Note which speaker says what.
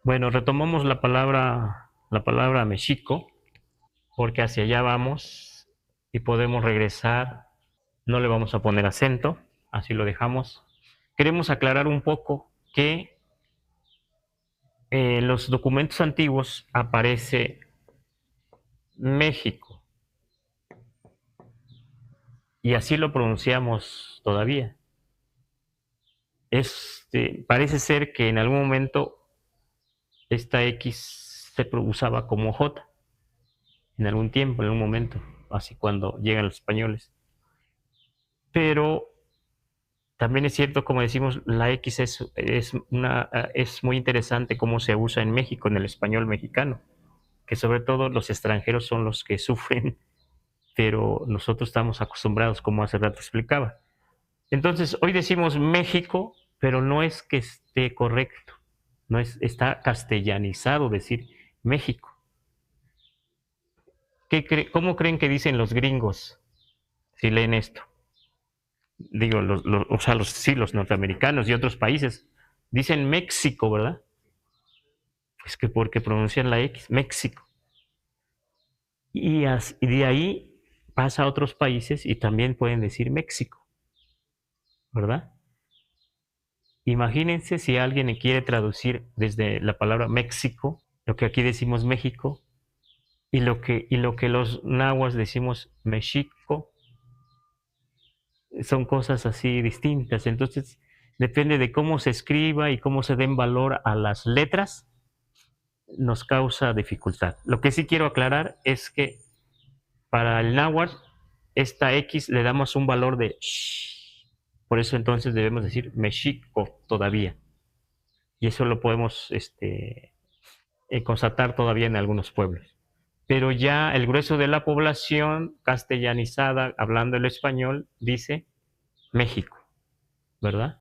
Speaker 1: Bueno, retomamos la palabra México, porque hacia allá vamos y podemos regresar. No le vamos a poner acento, así lo dejamos. Queremos aclarar un poco que en los documentos antiguos aparece México y así lo pronunciamos todavía. Parece ser que en algún momento esta X se usaba como J, en algún tiempo, en algún momento, así cuando llegan los españoles. Pero también es cierto, como decimos, la X es muy interesante cómo se usa en México, en el español mexicano, que sobre todo los extranjeros son los que sufren, pero nosotros estamos acostumbrados, como hace rato explicaba. Entonces, hoy decimos México, pero no es que esté correcto, no es, está castellanizado decir México. ¿Cómo creen que dicen los gringos si leen esto? Digo, o sea, sí, los norteamericanos y otros países dicen México, ¿verdad? Pues que porque pronuncian la X, México. Y de ahí pasa a otros países y también pueden decir México, ¿verdad? Imagínense si alguien quiere traducir desde la palabra México, lo que aquí decimos México, y lo que los nahuas decimos México, son cosas así distintas. Entonces, depende de cómo se escriba y cómo se den valor a las letras, nos causa dificultad. Lo que sí quiero aclarar es que para el náhuatl, esta X le damos un valor de sh. Por eso entonces debemos decir México todavía. Y eso lo podemos constatar todavía en algunos pueblos. Pero ya el grueso de la población castellanizada, hablando el español, dice México, ¿verdad?